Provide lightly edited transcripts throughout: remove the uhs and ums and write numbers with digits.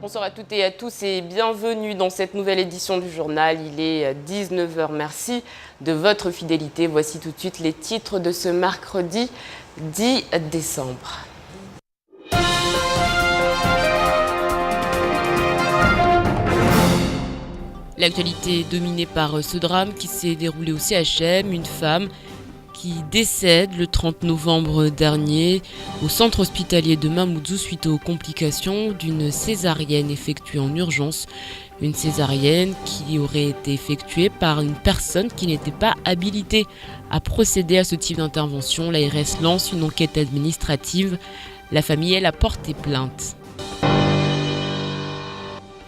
Bonsoir à toutes et à tous et bienvenue dans cette nouvelle édition du journal. Il est 19 h. Merci de votre fidélité. Voici tout de suite les titres de ce mercredi 10 décembre. L'actualité est dominée par ce drame qui s'est déroulé au CHM. Une femme qui décède le 30 novembre dernier au centre hospitalier de Mamoudzou suite aux complications d'une césarienne effectuée en urgence. Une césarienne qui aurait été effectuée par une personne qui n'était pas habilitée à procéder à ce type d'intervention. L'ARS lance une enquête administrative. La famille, elle, a porté plainte.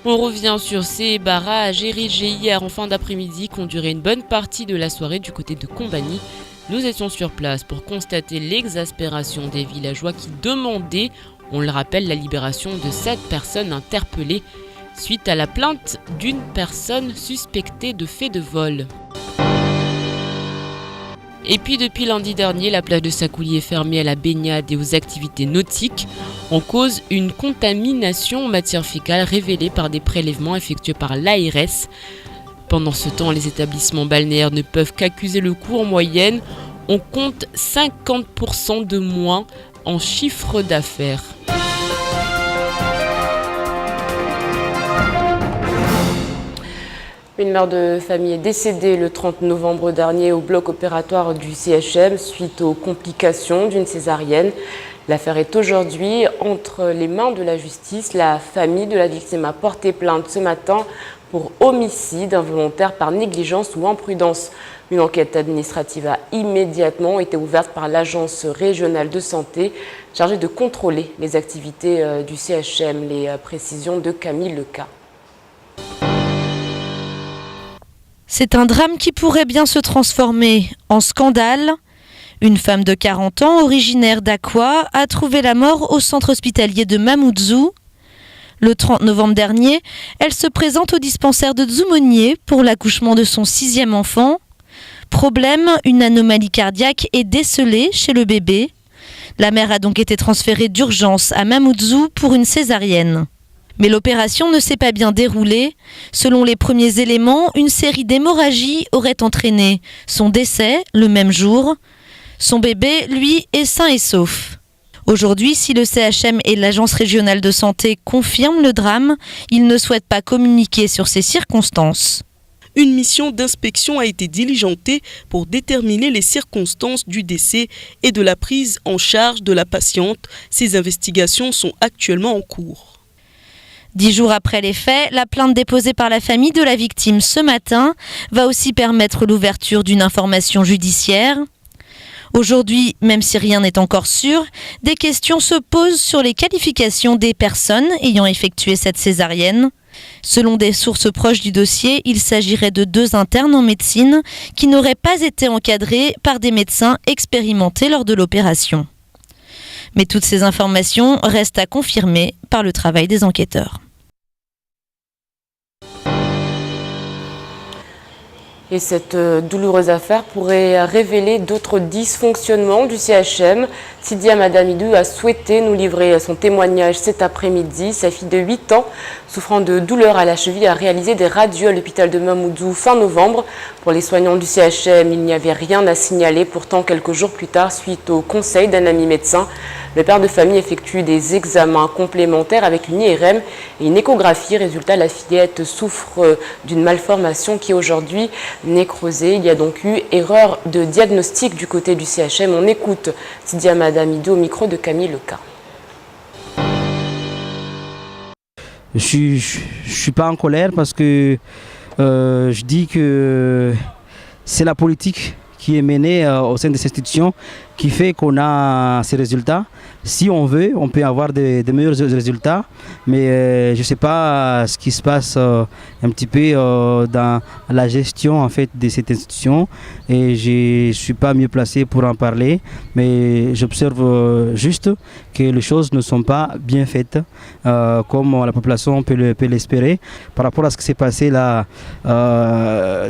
On revient sur ces barrages érigés hier en fin d'après-midi qui ont duré une bonne partie de la soirée du côté de Combani. Nous étions sur place pour constater l'exaspération des villageois qui demandaient, on le rappelle, la libération de 7 personnes interpellées suite à la plainte d'une personne suspectée de fait de vol. Et puis depuis lundi dernier, la plage de Sakouli est fermée à la baignade et aux activités nautiques en cause une contamination en matière fécale révélée par des prélèvements effectués par l'ARS. Pendant ce temps, les établissements balnéaires ne peuvent qu'accuser le coup. En moyenne, on compte 50% de moins en chiffre d'affaires. Une mère de famille est décédée le 30 novembre dernier au bloc opératoire du CHM suite aux complications d'une césarienne. L'affaire est aujourd'hui entre les mains de la justice. La famille de la victime a porté plainte ce matin pour homicide involontaire par négligence ou imprudence. Une enquête administrative a immédiatement été ouverte par l'Agence régionale de santé chargée de contrôler les activités du CHM. Les précisions de Camille Leca. C'est un drame qui pourrait bien se transformer en scandale. Une femme de 40 ans, originaire d'Aqua, a trouvé la mort au centre hospitalier de Mamoudzou. Le 30 novembre dernier, elle se présente au dispensaire de Dzoumonier pour l'accouchement de son 6e enfant. Problème, une anomalie cardiaque est décelée chez le bébé. La mère a donc été transférée d'urgence à Mamoudzou pour une césarienne. Mais l'opération ne s'est pas bien déroulée. Selon les premiers éléments, une série d'hémorragies aurait entraîné son décès le même jour. Son bébé, lui, est sain et sauf. Aujourd'hui, si le CHM et l'Agence régionale de santé confirment le drame, ils ne souhaitent pas communiquer sur ces circonstances. Une mission d'inspection a été diligentée pour déterminer les circonstances du décès et de la prise en charge de la patiente. Ces investigations sont actuellement en cours. 10 jours après les faits, la plainte déposée par la famille de la victime ce matin va aussi permettre l'ouverture d'une information judiciaire. Aujourd'hui, même si rien n'est encore sûr, des questions se posent sur les qualifications des personnes ayant effectué cette césarienne. Selon des sources proches du dossier, il s'agirait de 2 internes en médecine qui n'auraient pas été encadrés par des médecins expérimentés lors de l'opération. Mais toutes ces informations restent à confirmer par le travail des enquêteurs. Et cette douloureuse affaire pourrait révéler d'autres dysfonctionnements du CHM. Sidia Madamidou a souhaité nous livrer son témoignage cet après-midi. Sa fille de 8 ans, souffrant de douleurs à la cheville, a réalisé des radios à l'hôpital de Mamoudzou fin novembre. Pour les soignants du CHM, il n'y avait rien à signaler. Pourtant, quelques jours plus tard, suite au conseil d'un ami médecin, le père de famille effectue des examens complémentaires avec une IRM et une échographie. Résultat, la fillette souffre d'une malformation qui est aujourd'hui nécrosée. Il y a donc eu erreur de diagnostic du côté du CHM. On écoute Sidia Madamidou au micro de Camille Leca. Je suis pas en colère parce que je dis que c'est la politique qui est menée au sein de cette institution qui fait qu'on a ces résultats. Si on veut, on peut avoir des meilleurs résultats, mais je ne sais pas ce qui se passe un petit peu dans la gestion en fait de cette institution et je ne suis pas mieux placé pour en parler, mais j'observe juste que les choses ne sont pas bien faites comme la population peut l'espérer. Par rapport à ce qui s'est passé là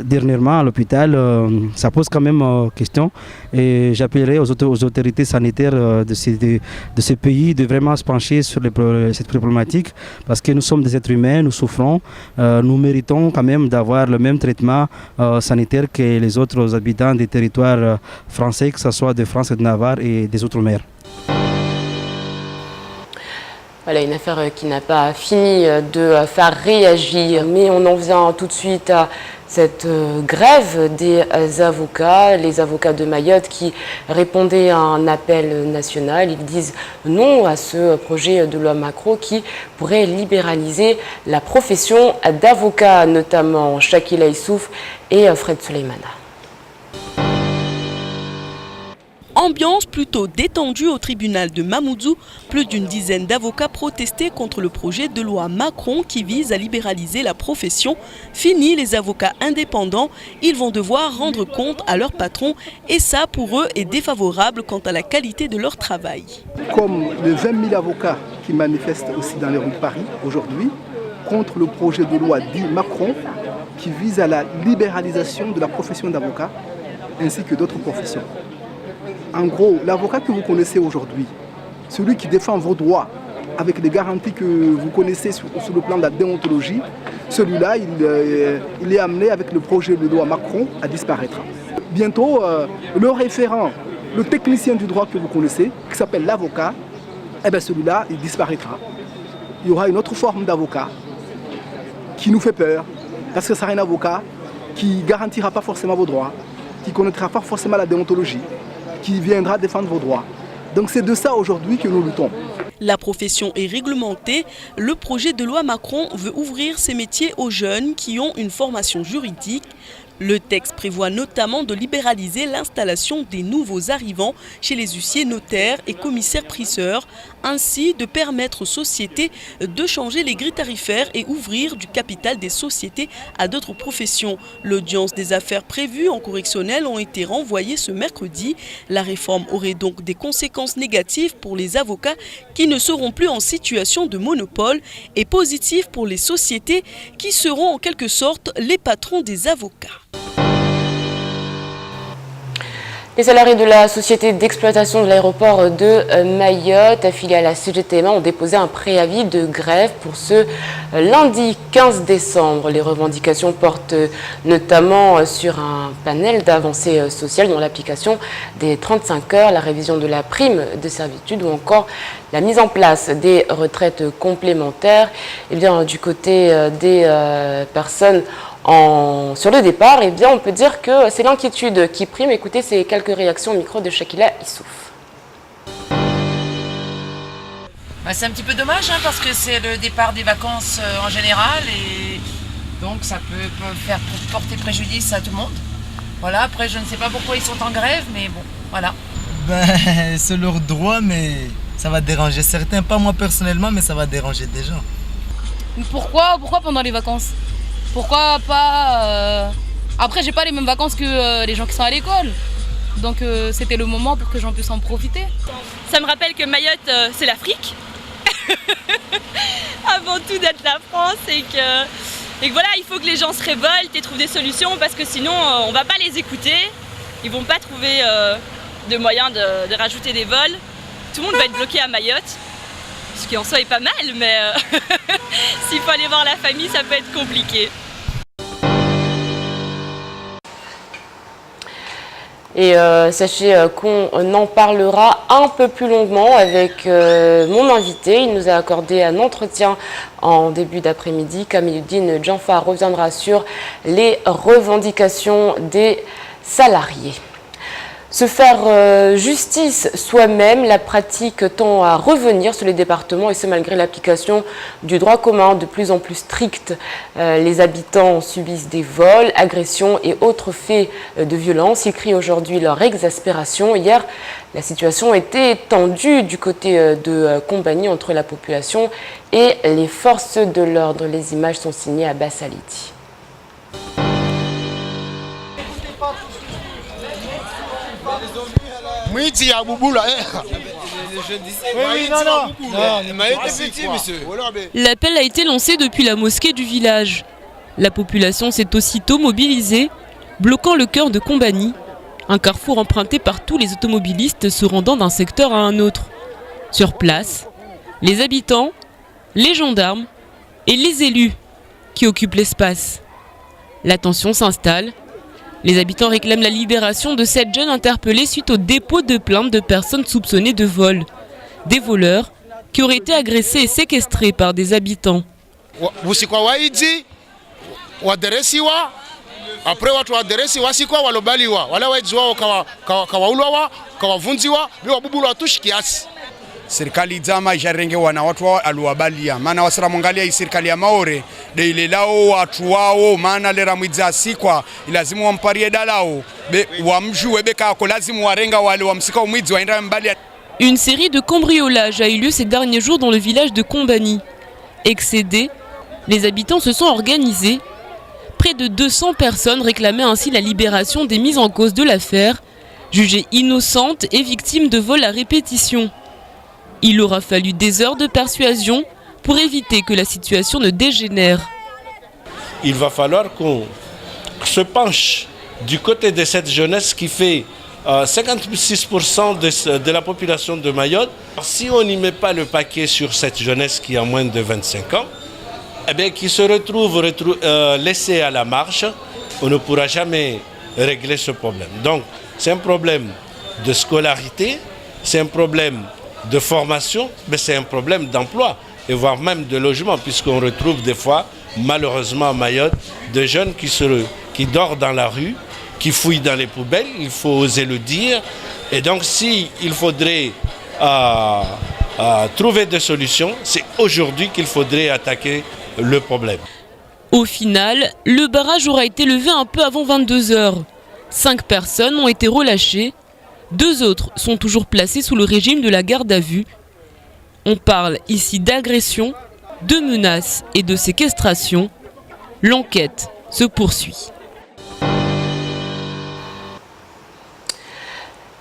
dernièrement à l'hôpital, ça pose quand même question et j'appellerai aux aux autorités sanitaires de ces pays de vraiment se pencher sur cette problématique, parce que nous sommes des êtres humains, nous souffrons, nous méritons quand même d'avoir le même traitement sanitaire que les autres habitants des territoires français, que ce soit de France et de Navarre et des Outre-mer. Voilà une affaire qui n'a pas fini de faire réagir, mais on en vient tout de suite à cette grève des avocats, les avocats de Mayotte qui répondaient à un appel national. Ils disent non à ce projet de loi Macron qui pourrait libéraliser la profession d'avocat, notamment Shakila Issouf et Fred Suleymana. Ambiance plutôt détendue au tribunal de Mamoudzou. Plus d'une dizaine d'avocats protestaient contre le projet de loi Macron qui vise à libéraliser la profession. Fini les avocats indépendants, ils vont devoir rendre compte à leur patron et ça pour eux est défavorable quant à la qualité de leur travail. Comme les 20 000 avocats qui manifestent aussi dans les rues de Paris aujourd'hui contre le projet de loi dit Macron qui vise à la libéralisation de la profession d'avocat ainsi que d'autres professions. En gros, l'avocat que vous connaissez aujourd'hui, celui qui défend vos droits avec les garanties que vous connaissez sur le plan de la déontologie, celui-là, il est amené avec le projet de loi Macron à disparaître. Bientôt, le référent, le technicien du droit que vous connaissez, qui s'appelle l'avocat, celui-là, il disparaîtra. Il y aura une autre forme d'avocat qui nous fait peur, parce que ça sera un avocat qui ne garantira pas forcément vos droits, qui ne connaîtra pas forcément la déontologie, qui viendra défendre vos droits. Donc c'est de ça aujourd'hui que nous luttons. La profession est réglementée. Le projet de loi Macron veut ouvrir ces métiers aux jeunes qui ont une formation juridique. Le texte prévoit notamment de libéraliser l'installation des nouveaux arrivants chez les huissiers, notaires et commissaires-priseurs, ainsi de permettre aux sociétés de changer les grilles tarifaires et ouvrir du capital des sociétés à d'autres professions. L'audience des affaires prévues en correctionnel ont été renvoyées ce mercredi. La réforme aurait donc des conséquences négatives pour les avocats qui ne seront plus en situation de monopole et positives pour les sociétés qui seront en quelque sorte les patrons des avocats. Les salariés de la société d'exploitation de l'aéroport de Mayotte, affiliée à la CGTMA, ont déposé un préavis de grève pour ce lundi 15 décembre. Les revendications portent notamment sur un panel d'avancées sociales dont l'application des 35 heures, la révision de la prime de servitude ou encore la mise en place des retraites complémentaires. Et bien, du côté des personnes sur le départ, eh bien, on peut dire que c'est l'inquiétude qui prime. Écoutez ces quelques réactions au micro de Shakila Issouf. C'est un petit peu dommage parce que c'est le départ des vacances en général et donc ça peut faire porter préjudice à tout le monde. Voilà, après je ne sais pas pourquoi ils sont en grève, mais bon, voilà. C'est leur droit, mais ça va déranger certains, pas moi personnellement, mais ça va déranger des gens. Pourquoi pendant les vacances ? Pourquoi pas Après, j'ai pas les mêmes vacances que les gens qui sont à l'école. Donc c'était le moment pour que j'en puisse en profiter. Ça me rappelle que Mayotte, c'est l'Afrique. Avant tout d'être la France et que voilà, il faut que les gens se révoltent et trouvent des solutions parce que sinon on va pas les écouter. Ils vont pas trouver de moyens de rajouter des vols. Tout le monde va être bloqué à Mayotte. Ce qui en soi est pas mal, mais s'il faut aller voir la famille, ça peut être compliqué. Et sachez qu'on en parlera un peu plus longuement avec mon invité. Il nous a accordé un entretien en début d'après-midi. Kamiluddin Djanfa reviendra sur les revendications des salariés. Se faire justice soi-même, la pratique tend à revenir sur les départements et ce malgré l'application du droit commun de plus en plus strict. Les habitants subissent des vols, agressions et autres faits de violence. Ils crient aujourd'hui leur exaspération. Hier, la situation était tendue du côté de Kombani entre la population et les forces de l'ordre. Les images sont signées à Bassaliti. L'appel a été lancé depuis la mosquée du village. La population s'est aussitôt mobilisée, bloquant le cœur de Kombani. Un carrefour emprunté par tous les automobilistes se rendant d'un secteur à un autre. Sur place, les habitants, les gendarmes et les élus qui occupent l'espace. La tension s'installe. Les habitants réclament la libération de 7 jeunes interpellés suite au dépôt de plaintes de personnes soupçonnées de vol. Des voleurs qui auraient été agressés et séquestrés par des habitants. Après watu waderesiwa sikwa walobaliwa wala waizi wao kawaulwa kawavunziwa biwa bubulu watushi kiasi. Serikali zama ijarengewa na watu wao aluwabalia maana wasira mwangalia hii serikali ya Maore de ile lao watu wao maana lera mwidza sikwa ilazimu wamparie dalao be wamjue beka ko lazimu warenga wale wamsika umwidzi waenda mbali. Une série de cambriolages a eu lieu ces derniers jours dans le village de Combani. Excédés, les habitants se sont organisés. Près de 200 personnes réclamaient ainsi la libération des mises en cause de l'affaire, jugées innocentes et victimes de vols à répétition. Il aura fallu des heures de persuasion pour éviter que la situation ne dégénère. Il va falloir qu'on se penche du côté de cette jeunesse qui fait 56% de la population de Mayotte. Si on n'y met pas le paquet sur cette jeunesse qui a moins de 25 ans, eh bien, qui se retrouve laissé à la marge, on ne pourra jamais régler ce problème. Donc, c'est un problème de scolarité, c'est un problème de formation, mais c'est un problème d'emploi, et voire même de logement, puisqu'on retrouve des fois, malheureusement à Mayotte, des jeunes qui dorment dans la rue, qui fouillent dans les poubelles, il faut oser le dire. Et donc, s'il faudrait trouver des solutions, c'est aujourd'hui qu'il faudrait attaquer le problème. Au final, le barrage aura été levé un peu avant 22 h. 5 personnes ont été relâchées. 2 autres sont toujours placées sous le régime de la garde à vue. On parle ici d'agression, de menaces et de séquestration. L'enquête se poursuit.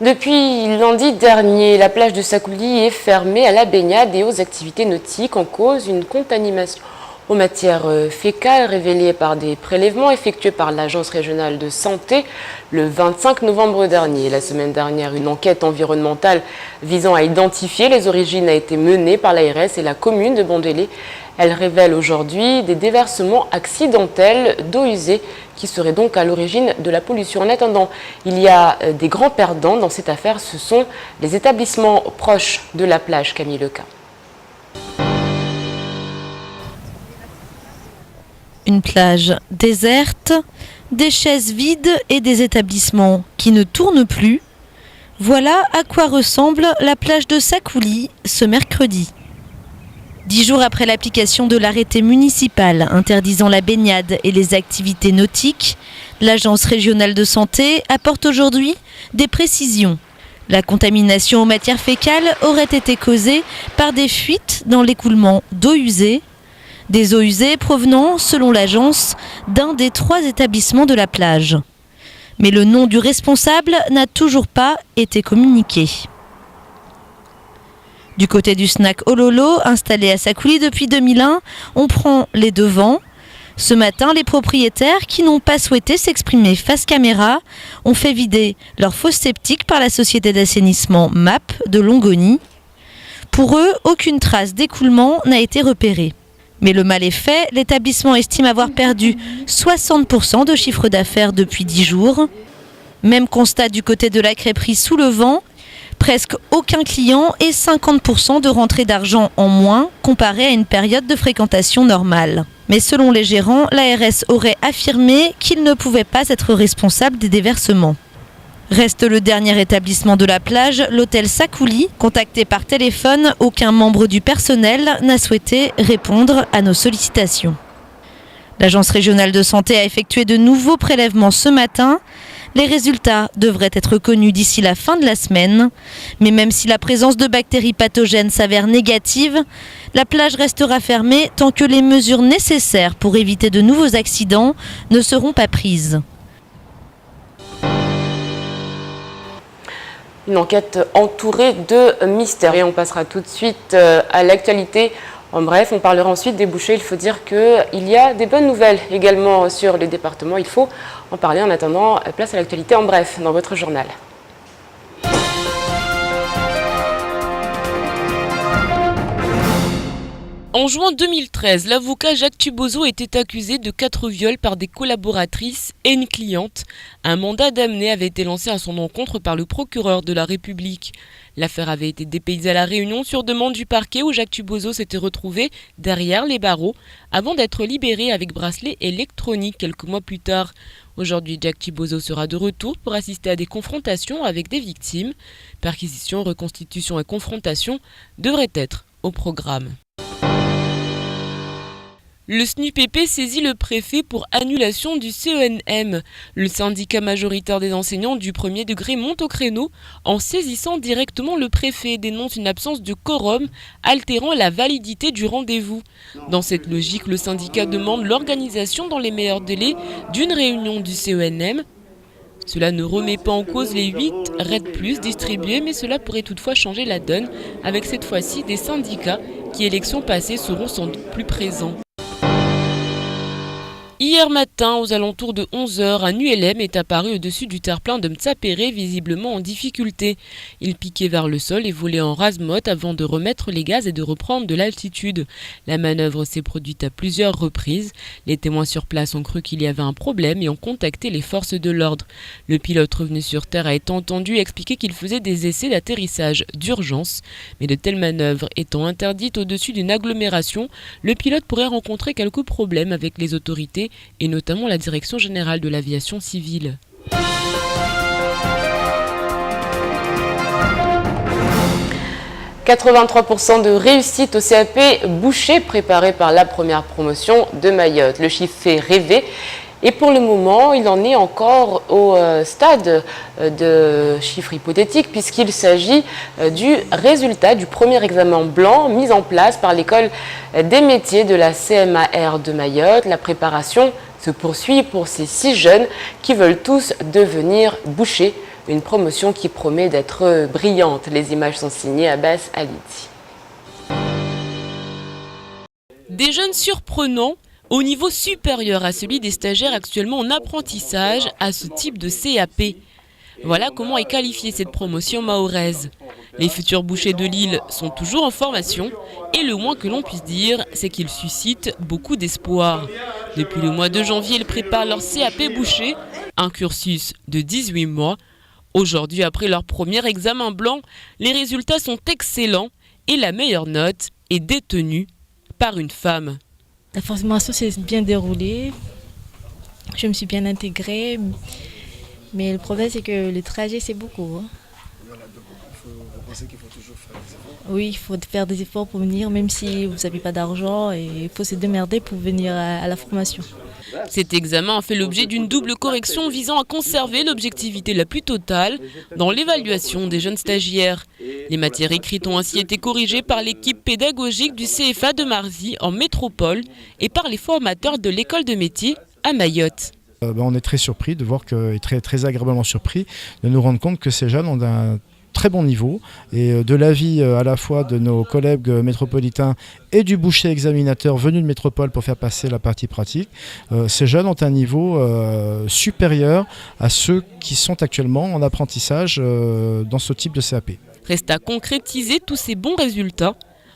Depuis lundi dernier, la plage de Sakouli est fermée à la baignade et aux activités nautiques en cause une contamination aux matières fécales révélées par des prélèvements effectués par l'Agence régionale de santé le 25 novembre dernier. La semaine dernière, une enquête environnementale visant à identifier les origines a été menée par l'ARS et la commune de Bondélé. Elle révèle aujourd'hui des déversements accidentels d'eau usée qui seraient donc à l'origine de la pollution. En attendant, il y a des grands perdants dans cette affaire. Ce sont les établissements proches de la plage, Camille Leca. Une plage déserte, des chaises vides et des établissements qui ne tournent plus. Voilà à quoi ressemble la plage de Sakouli ce mercredi. 10 jours après l'application de l'arrêté municipal interdisant la baignade et les activités nautiques, l'Agence régionale de santé apporte aujourd'hui des précisions. La contamination aux matières fécales aurait été causée par des fuites dans l'écoulement d'eau usée. Des eaux usées provenant, selon l'agence, d'un des 3 établissements de la plage. Mais le nom du responsable n'a toujours pas été communiqué. Du côté du snack Ololo, installé à Sakouli depuis 2001, on prend les devants. Ce matin, les propriétaires qui n'ont pas souhaité s'exprimer face caméra ont fait vider leur fosse septique par la société d'assainissement MAP de Longoni. Pour eux, aucune trace d'écoulement n'a été repérée. Mais le mal est fait, l'établissement estime avoir perdu 60% de chiffre d'affaires depuis 10 jours. Même constat du côté de la crêperie Sous le Vent, presque aucun client et 50% de rentrée d'argent en moins comparé à une période de fréquentation normale. Mais selon les gérants, l'ARS aurait affirmé qu'il ne pouvait pas être responsable des déversements. Reste le dernier établissement de la plage, l'hôtel Sakouli. Contacté par téléphone, aucun membre du personnel n'a souhaité répondre à nos sollicitations. L'Agence régionale de santé a effectué de nouveaux prélèvements ce matin. Les résultats devraient être connus d'ici la fin de la semaine. Mais même si la présence de bactéries pathogènes s'avère négative, la plage restera fermée tant que les mesures nécessaires pour éviter de nouveaux accidents ne seront pas prises. Une enquête entourée de mystères. Et on passera tout de suite à l'actualité En bref, on parlera ensuite des bouchers. Il faut dire qu'il y a des bonnes nouvelles également sur les départements. Il faut en parler. En attendant, place à l'actualité en bref dans votre journal. En juin 2013, l'avocat Jacques Tubozo était accusé de 4 viols par des collaboratrices et une cliente. Un mandat d'amener avait été lancé à son encontre par le procureur de la République. L'affaire avait été dépaysée à La Réunion sur demande du parquet où Jacques Tubozo s'était retrouvé derrière les barreaux avant d'être libéré avec bracelet électronique quelques mois plus tard. Aujourd'hui, Jacques Tubozo sera de retour pour assister à des confrontations avec des victimes. Perquisition, reconstitution et confrontation devraient être au programme. Le SNUPP saisit le préfet pour annulation du CENM. Le syndicat majoritaire des enseignants du premier degré monte au créneau en saisissant directement le préfet, dénonce une absence de quorum altérant la validité du rendez-vous. Dans cette logique, le syndicat demande l'organisation dans les meilleurs délais d'une réunion du CENM. Cela ne remet pas en cause les 8 RED+ distribués, mais cela pourrait toutefois changer la donne, avec cette fois-ci des syndicats qui, élections passées, seront sans doute plus présents. Hier matin, aux alentours de 11h, un ULM est apparu au-dessus du terre-plein de Mtsapéré, visiblement en difficulté. Il piquait vers le sol et volait en rase-motte avant de remettre les gaz et de reprendre de l'altitude. La manœuvre s'est produite à plusieurs reprises. Les témoins sur place ont cru qu'il y avait un problème et ont contacté les forces de l'ordre. Le pilote revenu sur terre a été entendu expliquer qu'il faisait des essais d'atterrissage d'urgence. Mais de telles manœuvres étant interdites au-dessus d'une agglomération, le pilote pourrait rencontrer quelques problèmes avec les autorités et notamment la Direction générale de l'aviation civile. « 83% de réussite au CAP boucher préparé par la première promotion de Mayotte. Le chiffre fait rêver. Et pour le moment, il en est encore au stade de chiffres hypothétiques puisqu'il s'agit du résultat du premier examen blanc mis en place par l'école des métiers de la CMAR de Mayotte. La préparation se poursuit pour ces 6 jeunes qui veulent tous devenir bouchers. Une promotion qui promet d'être brillante. Les images sont signées Abbas Alidi. Des jeunes surprenants au niveau supérieur à celui des stagiaires actuellement en apprentissage à ce type de CAP. Voilà comment est qualifiée cette promotion mahoraise. Les futurs bouchers de Lille sont toujours en formation et le moins que l'on puisse dire, c'est qu'ils suscitent beaucoup d'espoir. Depuis le mois de janvier, ils préparent leur CAP boucher, un cursus de 18 mois. Aujourd'hui, après leur premier examen blanc, les résultats sont excellents et la meilleure note est détenue par une femme. La formation s'est bien déroulée, je me suis bien intégrée, mais le problème c'est que le trajet c'est beaucoup. Vous pensez qu'il faut toujours faire des efforts ? Oui, il faut faire des efforts pour venir, même si vous n'avez pas d'argent, et il faut se démerder pour venir à la formation. Cet examen a fait l'objet d'une double correction visant à conserver l'objectivité la plus totale dans l'évaluation des jeunes stagiaires. Les matières écrites ont ainsi été corrigées par l'équipe pédagogique du CFA de Marzy en métropole et par les formateurs de l'école de métier à Mayotte. On est très surpris de voir et très agréablement surpris de nous rendre compte que ces jeunes ont un très bon niveau et de l'avis à la fois de nos collègues métropolitains et du boucher examinateur venu de métropole pour faire passer la partie pratique, ces jeunes ont un niveau supérieur à ceux qui sont actuellement en apprentissage dans ce type de CAP. Reste à concrétiser tous ces bons résultats.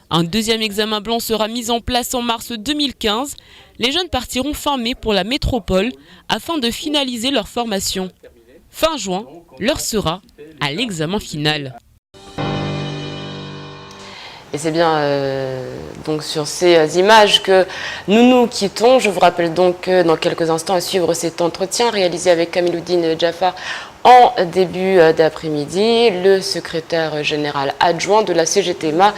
Un deuxième examen blanc sera mis en place en mars 2015. Les jeunes partiront fin mai pour la métropole afin de finaliser leur formation. Fin juin, l'heure sera à l'examen final. Et c'est bien donc sur ces images que nous quittons. Je vous rappelle donc que dans quelques instants à suivre cet entretien réalisé avec Kamiloudine Jaffar en début d'après-midi. Le secrétaire général adjoint de la CGTMA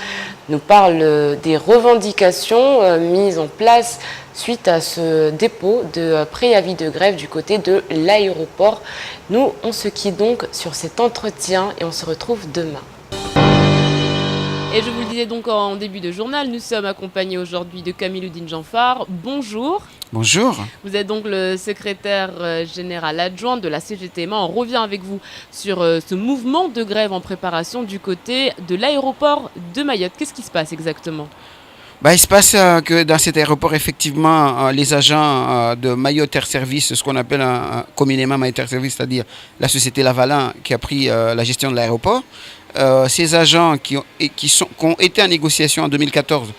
nous parle des revendications mises en place suite à ce dépôt de préavis de grève du côté de l'aéroport. Nous, on se quitte donc sur cet entretien et on se retrouve demain. Et je vous le disais donc en début de journal, nous sommes accompagnés aujourd'hui de Kamiloudine Jaffar. Bonjour. Bonjour. Vous êtes donc le secrétaire général adjoint de la CGTMA. On revient avec vous sur ce mouvement de grève en préparation du côté de l'aéroport de Mayotte. Qu'est-ce qui se passe exactement ? Il se passe que dans cet aéroport, effectivement, les agents de Mayotte Air Service, ce qu'on appelle communément Mayotte Air Service, c'est-à-dire la société Lavalin qui a pris la gestion de l'aéroport, ces agents qui ont été en négociation en 2014,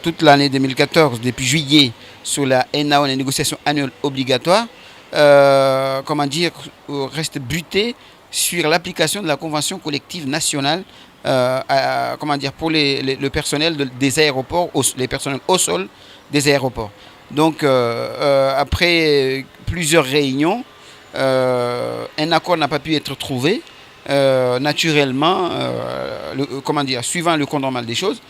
toute l'année 2014, depuis juillet, sur la NAO, la négociation annuelle obligatoire, restent butés sur l'application de la Convention collective nationale pour le personnel des aéroports, les personnels au sol des aéroports. Donc, après plusieurs réunions, un accord n'a pas pu être trouvé. Naturellement, suivant le cours normal des choses,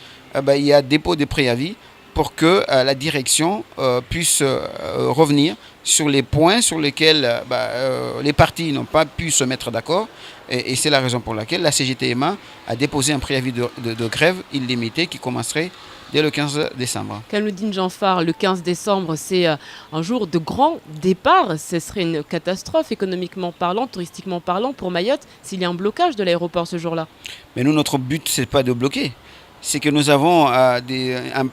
il y a dépôt de préavis pour que la direction puisse revenir sur les points sur lesquels les parties n'ont pas pu se mettre d'accord. Et c'est la raison pour laquelle la CGTMA a déposé un préavis de grève illimité qui commencerait dès le 15 décembre. Kamaluddin Janfar, le 15 décembre, c'est un jour de grand départ. Ce serait une catastrophe économiquement parlant, touristiquement parlant pour Mayotte s'il y a un blocage de l'aéroport ce jour-là. Mais nous, notre but, ce n'est pas de bloquer. C'est que nous avons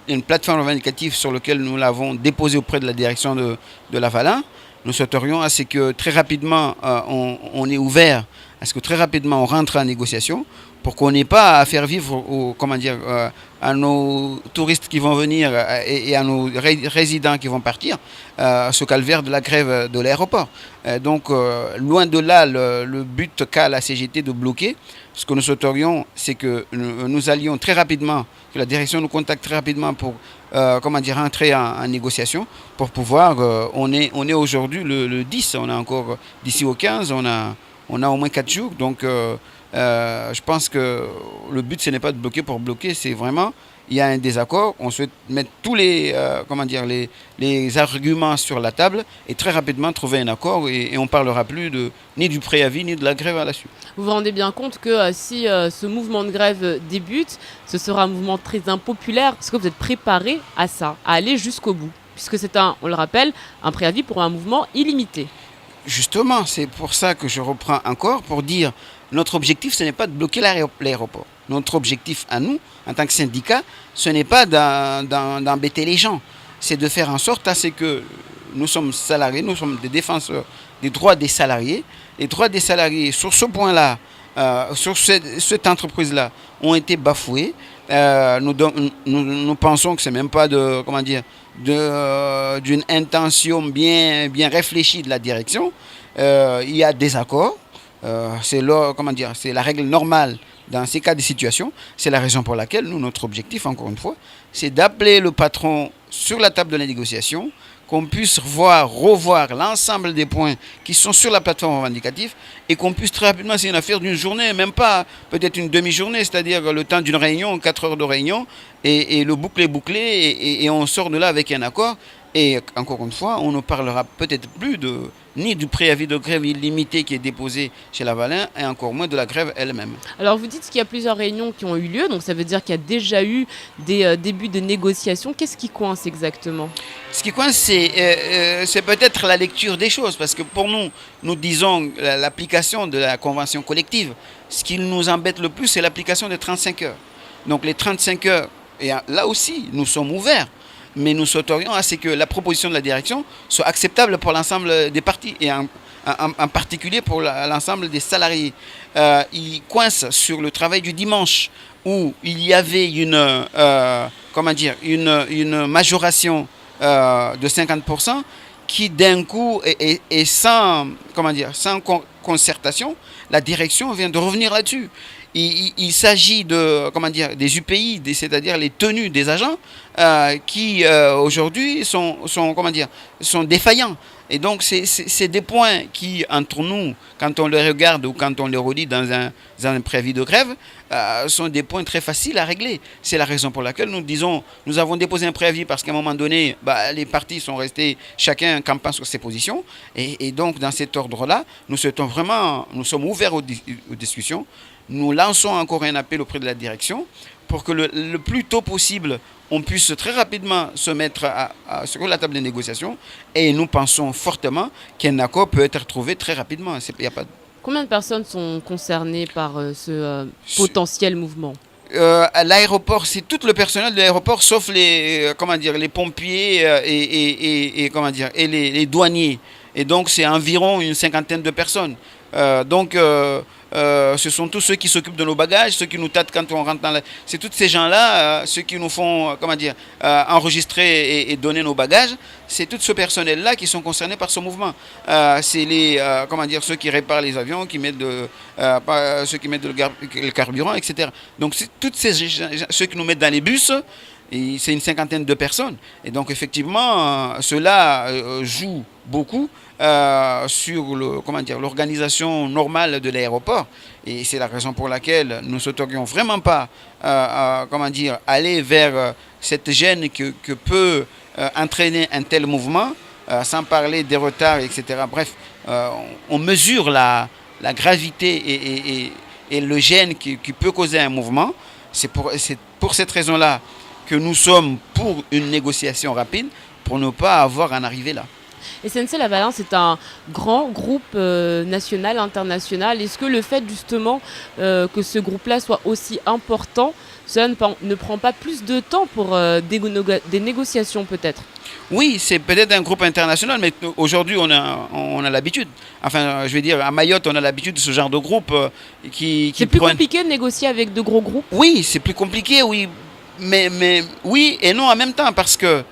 une plateforme revendicative sur laquelle nous l'avons déposée auprès de la direction de Lavalin. Nous souhaiterions à ce que très rapidement, on est ouvert, à ce que très rapidement on rentre en négociation pour qu'on n'ait pas à faire vivre à nos touristes qui vont venir et à nos résidents qui vont partir ce calvaire de la grève de l'aéroport. Donc, loin de là, le but qu'a la CGT de bloquer. Ce que nous souhaiterions, c'est que nous allions très rapidement, que la direction nous contacte très rapidement pour entrer en négociation pour pouvoir. On est aujourd'hui le 10, on a encore d'ici au 15, on a au moins 4 jours. Donc, je pense que le but, ce n'est pas de bloquer pour bloquer, c'est vraiment, il y a un désaccord, on souhaite mettre tous les arguments sur la table et très rapidement trouver un accord et on ne parlera plus ni du préavis ni de la grève à la suite. Vous vous rendez bien compte que si ce mouvement de grève débute, ce sera un mouvement très impopulaire. Est-ce que vous êtes préparé à ça, à aller jusqu'au bout? Puisque c'est on le rappelle, un préavis pour un mouvement illimité. Justement, c'est pour ça que je reprends encore pour dire notre objectif, ce n'est pas de bloquer l'aéroport. Notre objectif à nous, en tant que syndicat, ce n'est pas d'embêter les gens. C'est de faire en sorte à ce que nous sommes salariés, nous sommes des défenseurs des droits des salariés. Les droits des salariés, sur ce point-là, sur cette entreprise-là, ont été bafoués. Nous pensons que ce n'est même pas d'une intention bien réfléchie de la direction. Il y a des accords. C'est la règle normale dans ces cas de situation. C'est la raison pour laquelle notre objectif, encore une fois, c'est d'appeler le patron sur la table de la négociation, qu'on puisse revoir l'ensemble des points qui sont sur la plateforme revendicative et qu'on puisse très rapidement, c'est une affaire d'une journée, même pas peut-être une demi-journée, c'est-à-dire le temps d'une réunion, 4 heures de réunion, et le boucle est bouclé et on sort de là avec un accord. Et encore une fois, on ne parlera peut-être plus ni du préavis de grève illimité qui est déposé chez Lavalin et encore moins de la grève elle-même. Alors vous dites qu'il y a plusieurs réunions qui ont eu lieu, donc ça veut dire qu'il y a déjà eu des débuts de négociations. Qu'est-ce qui coince exactement? Ce qui coince, c'est peut-être la lecture des choses, parce que pour nous disons l'application de la convention collective. Ce qui nous embête le plus, c'est l'application des 35 heures. Donc les 35 heures, et là aussi, nous sommes ouverts. Mais nous souhaiterions à ce que la proposition de la direction soit acceptable pour l'ensemble des parties et en particulier pour l'ensemble des salariés. Il coince sur le travail du dimanche où il y avait une majoration de 50% qui d'un coup et sans concertation, la direction vient de revenir là-dessus. Il s'agit des UPI, c'est-à-dire les tenues des agents qui aujourd'hui sont défaillants. Et donc c'est des points qui, entre nous, quand on les regarde ou quand on les redit dans un préavis de grève, sont des points très faciles à régler. C'est la raison pour laquelle nous avons déposé un préavis parce qu'à un moment donné, les partis sont restés chacun campant sur ses positions. Et donc dans cet ordre-là, nous sommes ouverts aux discussions. Nous lançons encore un appel auprès de la direction pour que le plus tôt possible, on puisse très rapidement se mettre sur la table de négociation. Et nous pensons fortement qu'un accord peut être trouvé très rapidement. Combien de personnes sont concernées par ce potentiel mouvement ? l'aéroport, c'est tout le personnel de l'aéroport sauf les, les pompiers et les douaniers. Et donc c'est environ une 50aine de personnes. Ce sont tous ceux qui s'occupent de nos bagages, ceux qui nous tâtent quand on rentre dans la... C'est tous ces gens-là, ceux qui nous font enregistrer et donner nos bagages. C'est tout ce personnel-là qui sont concernés par ce mouvement. C'est ceux qui réparent les avions, ceux qui mettent le carburant, etc. Donc c'est tous ceux qui nous mettent dans les bus. C'est une 50aine de personnes. Et donc effectivement, cela joue beaucoup sur l'organisation normale de l'aéroport. Et c'est la raison pour laquelle nous ne souhaiterions vraiment pas aller vers cette gêne que peut entraîner un tel mouvement, sans parler des retards, etc. Bref, on mesure la gravité et le gêne qui peut causer un mouvement. C'est pour cette raison-là que nous sommes pour une négociation rapide pour ne pas avoir à en arriver là. SNC-Lavalin, c'est un grand groupe national, international. Est-ce que le fait justement que ce groupe-là soit aussi important, cela ne prend pas plus de temps pour des négociations peut-être? Oui, c'est peut-être un groupe international, mais aujourd'hui on a l'habitude. Enfin, je veux dire, à Mayotte, on a l'habitude de ce genre de groupe qui C'est plus compliqué de négocier avec de gros groupes? Oui, c'est plus compliqué, oui. Mais oui et non en même temps, parce que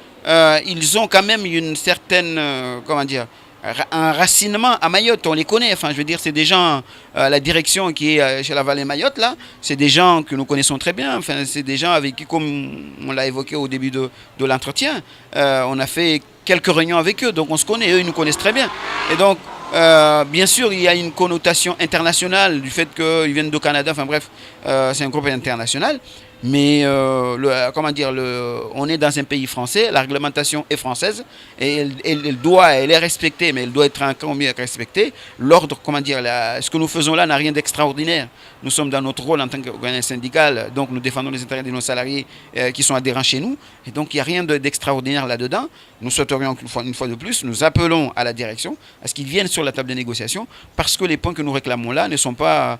ils ont quand même une certaine, un racinement à Mayotte, on les connaît. Enfin, je veux dire, c'est des gens, la direction qui est chez la Vallée Mayotte, là, c'est des gens que nous connaissons très bien. Enfin, c'est des gens avec qui, comme on l'a évoqué au début de l'entretien, on a fait quelques réunions avec eux, donc on se connaît, eux, ils nous connaissent très bien. Et donc, bien sûr, il y a une connotation internationale du fait qu'ils viennent du Canada, enfin bref, c'est un groupe international. Mais on est dans un pays français, la réglementation est française et elle est respectée, mais elle doit être encore mieux respectée. L'ordre, ce que nous faisons là n'a rien d'extraordinaire. Nous sommes dans notre rôle en tant qu'organisation syndicale, donc nous défendons les intérêts de nos salariés qui sont adhérents chez nous. Et donc il n'y a rien d'extraordinaire là-dedans. Nous souhaiterions une fois de plus, nous appelons à la direction à ce qu'ils viennent sur la table de négociation parce que les points que nous réclamons là ne sont pas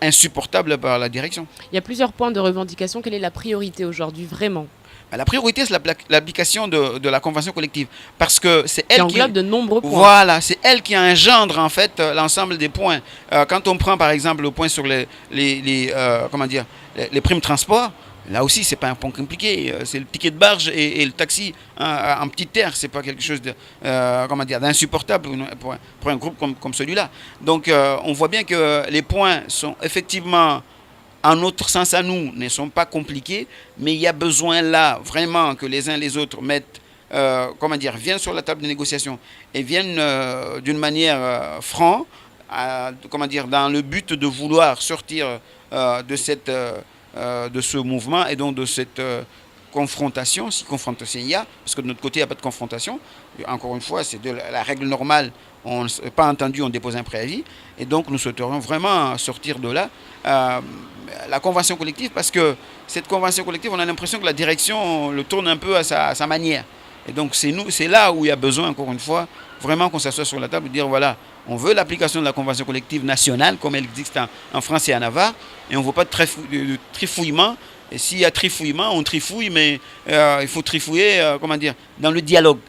insupportables par la direction. Il y a plusieurs points de revendication. Quelle est la priorité aujourd'hui, vraiment? La priorité, c'est l'application de la convention collective, parce que c'est elle qui englobe de nombreux points. Voilà, c'est elle qui engendre en fait l'ensemble des points. Quand on prend par exemple le point sur les primes transport, là aussi c'est pas un point compliqué. C'est le ticket de barge et le taxi en petite terre. C'est pas quelque chose d'insupportable pour un groupe comme celui-là. Donc on voit bien que les points sont effectivement, en notre sens à nous, ne sont pas compliqués, mais il y a besoin là vraiment que les uns les autres viennent sur la table de négociation et viennent d'une manière franche, dans le but de vouloir sortir de ce mouvement et donc de cette confrontation, si confrontation il y a, parce que de notre côté il n'y a pas de confrontation. Encore une fois, c'est de la règle normale. On n'a pas entendu, on dépose un préavis. Et donc, nous souhaiterions vraiment sortir de là la convention collective, parce que cette convention collective, on a l'impression que la direction le tourne un peu à sa manière. Et donc, c'est là où il y a besoin, encore une fois, vraiment qu'on s'assoie sur la table et dire, voilà, on veut l'application de la convention collective nationale, comme elle existe en France et en Navarre, et on ne veut pas de trifouillement. Et s'il y a trifouillement, on trifouille, mais il faut trifouiller, dans le dialogue.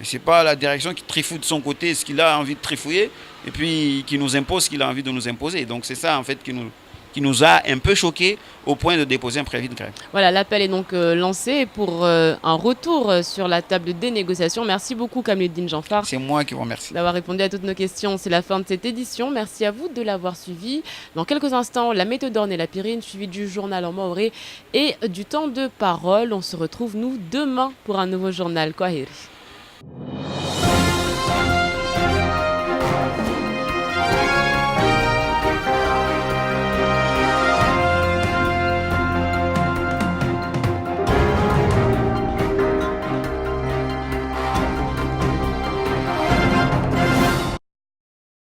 Ce n'est pas la direction qui trifouille de son côté ce qu'il a envie de trifouiller et puis qui nous impose ce qu'il a envie de nous imposer. Donc c'est ça en fait qui nous a un peu choqués au point de déposer un préavis de grève. Voilà, l'appel est donc lancé pour un retour sur la table des négociations. Merci beaucoup Kamaldine Janfar. C'est moi qui vous remercie d'avoir répondu à toutes nos questions. C'est la fin de cette édition. Merci à vous de l'avoir suivi. Dans quelques instants, la méthode et la pyrine, suivi du journal en maoré et du temps de parole. On se retrouve nous demain pour un nouveau journal Kwaheri.